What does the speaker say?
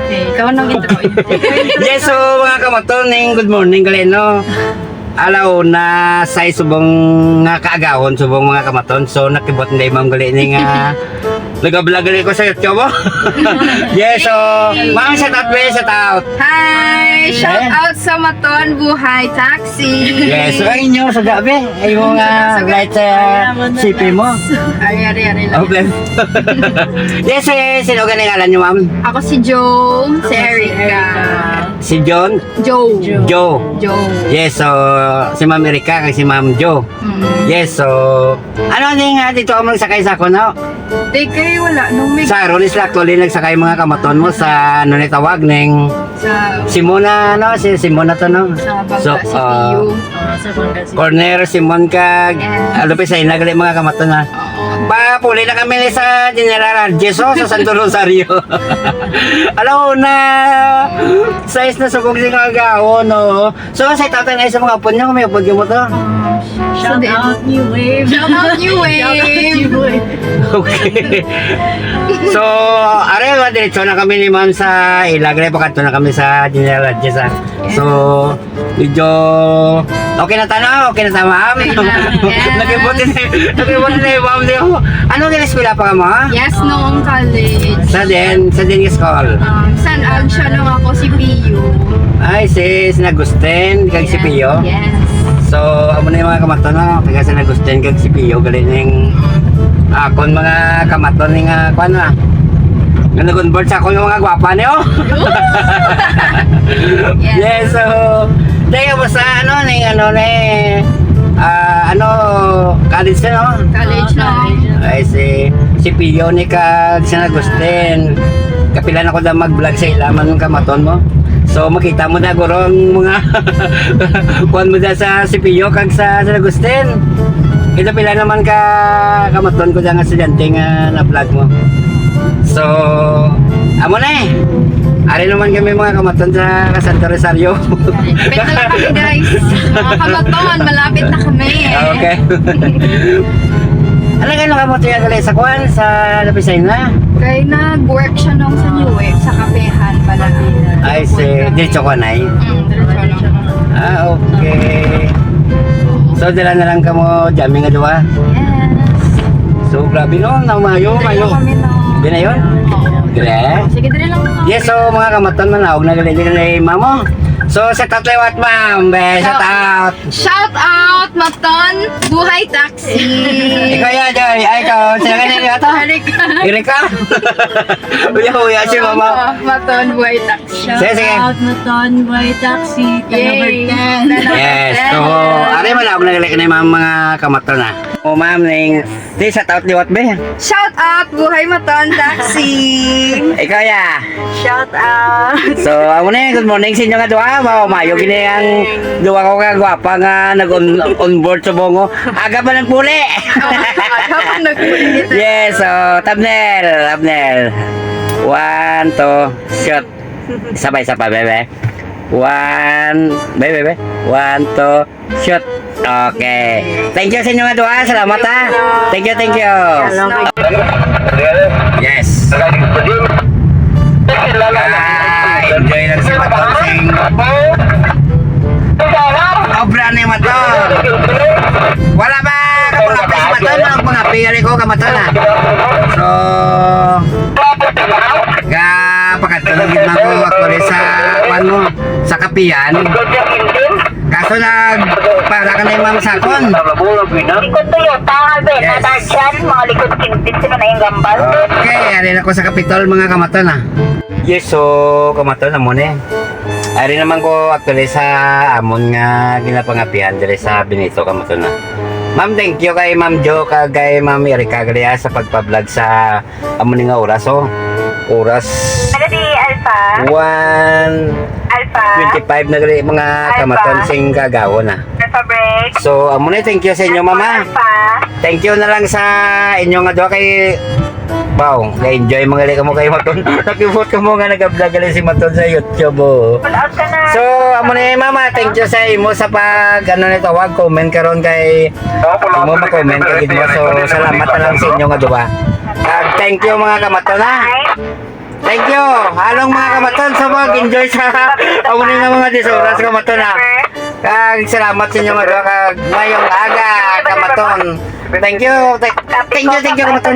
Okay, ikaw nang intro. Yes, so mga kamaton, good morning galeno. Alaw na sa subong nga kaagawon subong mga kamaton. So nakibot na imam gali ni nga nag-vlog gali ko sa YouTube. Yes, so mga shout out, shout out. Hi! Shout out sa Maton Buhay Taxi! Yes, so ay inyo sa gabi ay mga light sa CP mo. Ari lang. Okay. Yes, sino galing alam niyo ma'am? Ako si Joe, si Erica. Si John? Joe. Joe. Joe. Yes, so si Ma'am Erika kay si Ma'am Joe. Yes, so ano din nga dito ang nagsakay sa ako, no? Di kayo wala nung may Sa Rolis actually nagsakay mga kamaton mo sa ano ni tawag ning sa Simona, no? Si Simona to, no? bangka So, si Pio. Sa bangka si Corner, Simon kag Yes. ano pa sa inagali mga kamaton ha. Pa puli na kami sa General Jeso sa Santo Rosario. Alam na size na subog si kagaon, no? So sa tatay na sa mga apon niyo, may apon mo to. Shout out New Wave. Shout out New Shout out Wave! New Wave. Okay. So, are diretso na kami ni Ma'am sa Ilagre, pagkanto na kami sa General Adjes. So, medyo okay na tanaw, okay na ta Ma'am. Yes. Nakibuti na yung Ma'am niyo. Anong ginaskwela pa ka mo? Ha? Yes, noong college. Sa din school. San Ag siya nung ako si Pio. Ay, si Agustin, kag si Pio. Yes. So, amo na yung mga kamaton, no? Kaya si Agustin, kag si Pio, galing ng akon mga kamaton ng kwan na. Nga nag-convert sa ako yung mga gwapa niyo. Yes, so tayo mo sa ano college na, no? College na. Ay si Pio ni kag San Agustin. Kapilan ako na mag-vlog sa ilaman ng kamaton mo. So makita mo na guro ang mga kuan mo na sa si Pio kag sa San Agustin. Ito pila naman ka kamaton ko dyan nga estudyante nga na-vlog mo. So, amo na eh. Ari naman kami mga kamaton sa Santo Rosario. Malapit na lang kami guys. Mga kamaton, malapit na kami. Okay. Ano ka nakamoto yan gali sa kuan sa Lapisay na? Kaya nag-work siya nung sa New Wave, sa kapehan pala. Ay, si Diretso ko na eh. Diretso lang. Okay. So, dala na lang ka mo jamming nga duwa. Yes. So, grabe no, mayo. Kami na. Di na yun? Gre? Sige, dali lang. Yes, so mga kamaton manawag na gali ni mamo. So, sa tatlewat ma'am, shout out. Shout out, Maton Buhay Taxi. Ikaw yan, Joy. Ay, ikaw. Sino ka nila ito? Erika? Uya si mama. Maton Buhay Taxi. Shout Sige. out Maton Buhay Taxi. Number 10. Yes. So, ari manawag na gali ni ma'am mga kamaton na. O ma'am, ning shout out liwat be. Shout out Buhay Maton Taxi. Ikaw ya. Shout out. So, amo na good morning sa inyo nga duha. Mao mayo gini ang duha ko ka gwapa nga nag-on board sa bongo. Aga pa nagpuli. Habang nagpulit. Yes, so thumbnail. 1, 2, shot. Sabay-sabay, bebe. 1, bebe. 1, 2, shot. Okay. Thank you sa inyo nga duha. Salamat ha. Thank you. Yes. Enjoy lang si Matonsing. Obra ni Maton. Wala ba kapangapi si Maton? Walang pangapi. Yari ko kamaton ha. So, pakatulogin na ko actually sa kwan mo, sa kapiyan. Kaso para ka na yung Ma'am Sakon. Likod Toyota, Albert, Yes. Nadarjan, mga likod kintin sila na yung gambal. Okay, ari na ko sa Kapitol mga kamaton ha. Yes, so kamaton na muna eh. Ari naman ko actually sa amon nga ginapangapihan diri sa Benito kamaton na. Ma'am, thank you kay Ma'am Jo kag kay Ma'am Erika Galia sa pagpa-vlog sa amon nga oras oras Ano di Alpha? 1:25 na gali mga kamaton sing kagawon na. Alpha break? So amon na thank you sa inyo mama. Alpha? Thank you na lang sa inyo nga duha kay Wow, na-enjoy mga gali ka mo kay Maton. Nakipot ka mo nga nag-vlog gali si Maton sa YouTube. Pull out ka na. So, amo na mama, thank you sa imo sa pag nito, wag comment karon kay mo ma-comment kay mo. So, salamat na lang sa inyo nga duha. Thank you mga kamaton ha. Thank you. Halong mga kamaton sa mag-enjoy sa amunin ng mga disoras kamaton ha. Kag salamat sa inyo mga kag ngayong aga kamaton. Thank you. Thank you kamaton.